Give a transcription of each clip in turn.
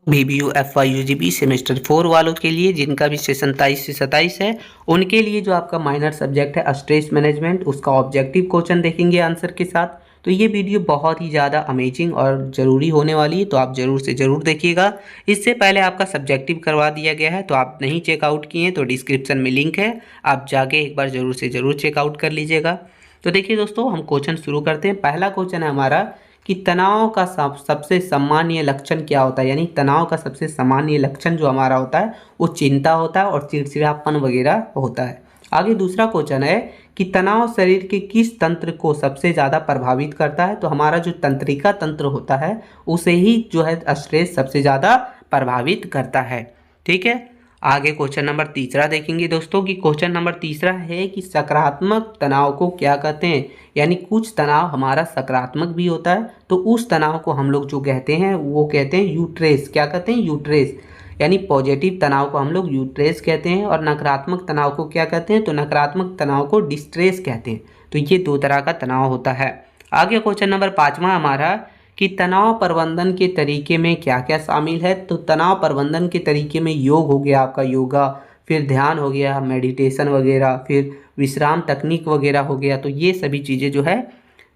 बीबीयू FY यूजीबी semester 4 वालों के लिए जिनका भी सेशन 23 से 27 है, उनके लिए जो आपका माइनर सब्जेक्ट है स्ट्रेस मैनेजमेंट, उसका ऑब्जेक्टिव क्वेश्चन देखेंगे आंसर के साथ। तो ये वीडियो बहुत ही ज़्यादा अमेजिंग और ज़रूरी होने वाली है, तो आप ज़रूर से ज़रूर देखिएगा। इससे पहले आपका सब्जेक्टिव करवा दिया गया है, तो आप नहीं चेकआउट किए तो डिस्क्रिप्शन में लिंक है, आप जाके एक बार ज़रूर से ज़रूर चेकआउट कर लीजिएगा। तो देखिए दोस्तों, हम क्वेश्चन शुरू करते हैं। पहला क्वेश्चन है हमारा कि तनाव का सबसे सामान्य लक्षण क्या होता है, यानी तनाव का सबसे सामान्य लक्षण जो हमारा होता है वो चिंता होता है और चिड़चिड़ापन वगैरह होता है। आगे दूसरा क्वेश्चन है कि तनाव शरीर के किस तंत्र को सबसे ज़्यादा प्रभावित करता है, तो हमारा जो तंत्रिका तंत्र होता है उसे ही जो है स्ट्रेस सबसे ज़्यादा प्रभावित करता है। ठीक है, आगे क्वेश्चन नंबर तीसरा देखेंगे दोस्तों कि क्वेश्चन नंबर तीसरा है कि सकारात्मक तनाव को क्या कहते हैं, यानी कुछ तनाव हमारा सकारात्मक भी होता है, तो उस तनाव को हम लोग जो कहते हैं वो कहते हैं यूट्रेस। क्या कहते हैं? यूट्रेस। यानी पॉजिटिव तनाव को हम लोग यूट्रेस कहते हैं और नकारात्मक तनाव को क्या कहते हैं, तो नकारात्मक तनाव को डिस्ट्रेस कहते हैं। तो ये दो तरह का तनाव होता है। आगे क्वेश्चन नंबर पाँचवा हमारा कि तनाव प्रबंधन के तरीके में क्या क्या शामिल है, तो तनाव प्रबंधन के तरीके में योग हो गया आपका, योगा, फिर ध्यान हो गया, मेडिटेशन वगैरह, फिर विश्राम तकनीक वगैरह हो गया। तो ये सभी चीज़ें जो है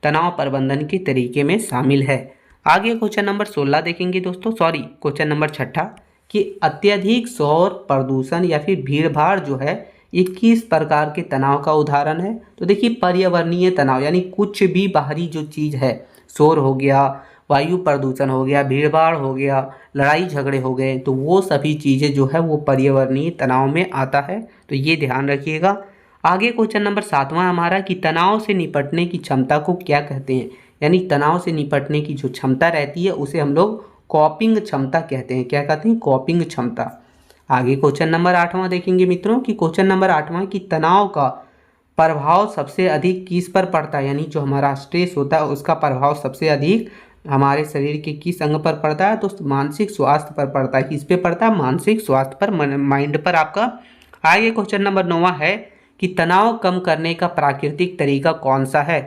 तनाव प्रबंधन के तरीके में शामिल है। आगे क्वेश्चन नंबर 16 देखेंगे दोस्तों, क्वेश्चन नंबर छठा कि अत्यधिक शोर प्रदूषण या फिर भीड़ भाड़ जो है ये किस प्रकार के तनाव का उदाहरण है। तो देखिए, पर्यावरणीय तनाव यानी कुछ भी बाहरी जो चीज़ है, शोर हो गया, वायु प्रदूषण हो गया, भीड़ भाड़ हो गया, लड़ाई झगड़े हो गए, तो वो सभी चीज़ें जो है वो पर्यावरणीय तनाव में आता है। तो ये ध्यान रखिएगा। आगे क्वेश्चन नंबर 7वां हमारा कि तनाव से निपटने की क्षमता को क्या कहते हैं, यानी तनाव से निपटने की जो क्षमता रहती है उसे हम लोग कॉपिंग क्षमता कहते हैं। क्या कहते हैं? कॉपिंग क्षमता। आगे क्वेश्चन नंबर 8वां देखेंगे मित्रों कि क्वेश्चन नंबर 8वां कि तनाव का प्रभाव सबसे अधिक किस पर पड़ता है, यानी जो हमारा स्ट्रेस होता है उसका प्रभाव सबसे अधिक हमारे शरीर के किस अंग पर पड़ता है, तो मानसिक स्वास्थ्य पर पड़ता है। किस पे पड़ता है? मानसिक स्वास्थ्य पर, माइंड पर आपका। आगे क्वेश्चन नंबर 9वां है कि तनाव कम करने का प्राकृतिक तरीका कौन सा है,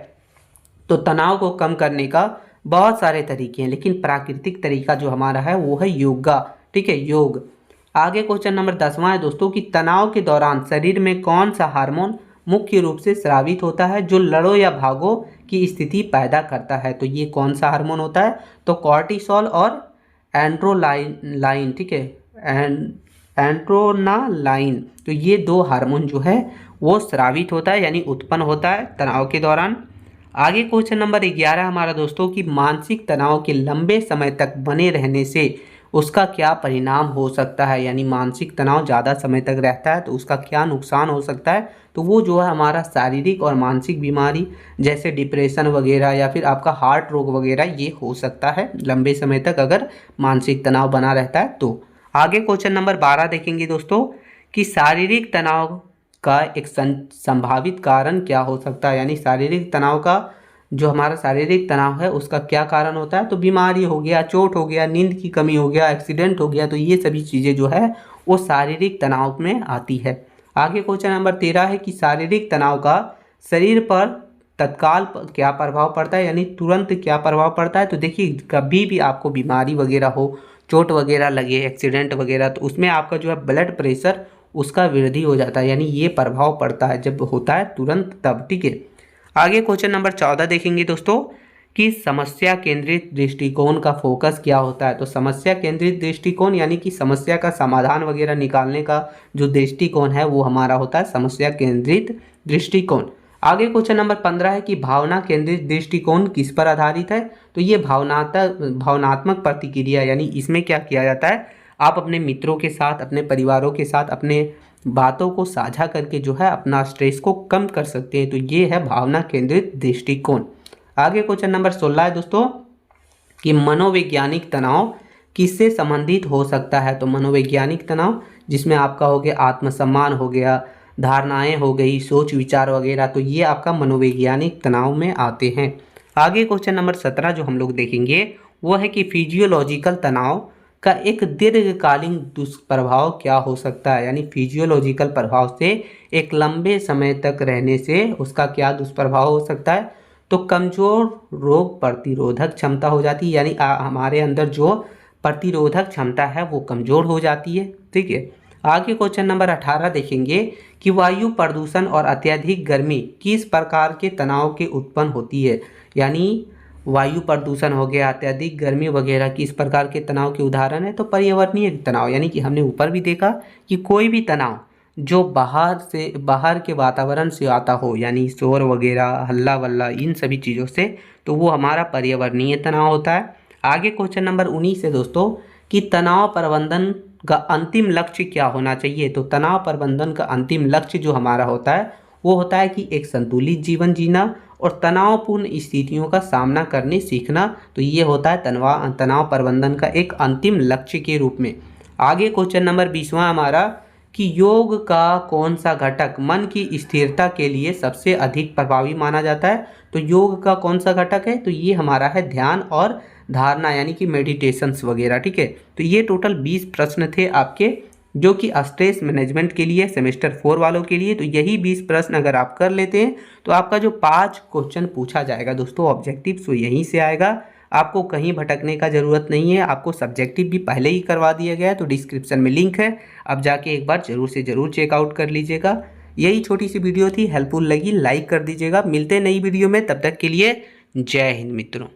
तो तनाव को कम करने का बहुत सारे तरीके हैं, लेकिन प्राकृतिक तरीका जो हमारा है वो है योगा। ठीक है, योग। आगे क्वेश्चन नंबर 10वां है दोस्तों कि तनाव के दौरान शरीर में कौन सा हार्मोन मुख्य रूप से स्रावित होता है जो लड़ो या भागो की स्थिति पैदा करता है। तो ये कौन सा हार्मोन होता है, तो कॉर्टिसोल और एंड्रोलाइन। ठीक है, एंड्रोनालाइन। तो ये दो हार्मोन जो है वो स्रावित होता है, यानी उत्पन्न होता है तनाव के दौरान। आगे क्वेश्चन नंबर 11 हमारा दोस्तों कि मानसिक तनाव के लंबे समय तक बने रहने से उसका क्या परिणाम हो सकता है, यानी मानसिक तनाव ज़्यादा समय तक रहता है तो उसका क्या नुकसान हो सकता है। तो वो जो है हमारा शारीरिक और मानसिक बीमारी जैसे डिप्रेशन वगैरह या फिर आपका हार्ट रोग वगैरह ये हो सकता है लंबे समय तक अगर मानसिक तनाव बना रहता है तो। आगे क्वेश्चन नंबर 12 देखेंगे दोस्तों कि शारीरिक तनाव का एक संभावित कारण क्या हो सकता है, यानी शारीरिक तनाव का जो हमारा शारीरिक तनाव है उसका क्या कारण होता है, तो बीमारी हो गया, चोट हो गया, नींद की कमी हो गया, एक्सीडेंट हो गया, तो ये सभी चीज़ें जो है वो शारीरिक तनाव में आती है। आगे क्वेश्चन नंबर 13 है कि शारीरिक तनाव का शरीर पर तत्काल क्या प्रभाव पड़ता है, यानी तुरंत क्या प्रभाव पड़ता है। तो देखिए, कभी भी आपको बीमारी वगैरह हो, चोट वगैरह लगे, एक्सीडेंट वगैरह, तो उसमें आपका जो है ब्लड प्रेशर उसका वृद्धि हो जाता है, यानी ये प्रभाव पड़ता है जब होता है तुरंत तब। ठीक है, आगे क्वेश्चन नंबर 14 देखेंगे दोस्तों कि समस्या केंद्रित दृष्टिकोण का फोकस क्या होता है। तो समस्या केंद्रित दृष्टिकोण यानी कि समस्या का समाधान वगैरह निकालने का जो दृष्टिकोण है वो हमारा होता है समस्या केंद्रित दृष्टिकोण। आगे क्वेश्चन नंबर 15 है कि भावना केंद्रित दृष्टिकोण किस पर आधारित है, तो ये भावनात्मक प्रतिक्रिया, यानी इसमें क्या किया जाता है, आप अपने मित्रों के साथ, अपने परिवारों के साथ अपने बातों को साझा करके जो है अपना स्ट्रेस को कम कर सकते हैं। तो ये है भावना केंद्रित दृष्टिकोण। आगे क्वेश्चन नंबर 16 है दोस्तों कि मनोवैज्ञानिक तनाव किससे संबंधित हो सकता है। तो मनोवैज्ञानिक तनाव जिसमें आपका हो गया आत्मसम्मान हो गया, धारणाएं हो गई, सोच विचार वगैरह, तो ये आपका मनोवैज्ञानिक तनाव में आते हैं। आगे क्वेश्चन नंबर 17 जो हम लोग देखेंगे वो है कि फिजियोलॉजिकल तनाव का एक दीर्घकालीन दुष्प्रभाव क्या हो सकता है, यानी फिजियोलॉजिकल प्रभाव से एक लंबे समय तक रहने से उसका क्या दुष्प्रभाव हो सकता है, तो कमजोर रोग प्रतिरोधक क्षमता हो जाती है, यानी हमारे अंदर जो प्रतिरोधक क्षमता है वो कमज़ोर हो जाती है। ठीक है, आगे क्वेश्चन नंबर 18 देखेंगे कि वायु प्रदूषण और अत्यधिक गर्मी किस प्रकार के तनाव के उत्पन्न होती है। यानी वायु प्रदूषण हो गया, अत्यधिक गर्मी वगैरह किस प्रकार के तनाव के उदाहरण है। तो पर्यावरणीय तनाव, यानी कि हमने ऊपर भी देखा कि कोई भी तनाव जो बाहर के वातावरण से आता हो, यानी शोर वगैरह, हल्ला वल्ला, इन सभी चीज़ों से, तो वो हमारा पर्यावरणीय तनाव होता है। आगे क्वेश्चन नंबर 19 है दोस्तों कि तनाव प्रबंधन का अंतिम लक्ष्य क्या होना चाहिए। तो तनाव प्रबंधन का अंतिम लक्ष्य जो हमारा होता है वो होता है कि एक संतुलित जीवन जीना और तनावपूर्ण स्थितियों का सामना करने सीखना। तो ये होता है तनाव प्रबंधन का एक अंतिम लक्ष्य के रूप में। आगे क्वेश्चन नंबर 20वां हमारा कि योग का कौन सा घटक मन की स्थिरता के लिए सबसे अधिक प्रभावी माना जाता है। तो योग का कौन सा घटक है, तो ये हमारा है ध्यान और धारणा, यानी कि मेडिटेशंस वगैरह। ठीक है, तो ये टोटल 20 प्रश्न थे आपके, जो कि स्ट्रेस मैनेजमेंट के लिए सेमेस्टर 4 वालों के लिए। तो यही 20 प्रश्न अगर आप कर लेते हैं तो आपका जो 5 क्वेश्चन पूछा जाएगा दोस्तों ऑब्जेक्टिव, सो यहीं से आएगा। आपको कहीं भटकने का ज़रूरत नहीं है, आपको सब्जेक्टिव भी पहले ही करवा दिया गया है, तो डिस्क्रिप्शन में लिंक है, अब जाके एक बार ज़रूर से ज़रूर चेकआउट कर लीजिएगा। यही छोटी सी वीडियो थी, हेल्पफुल लगी लाइक कर दीजिएगा। मिलते हैं नई वीडियो में, तब तक के लिए जय हिंद मित्रों।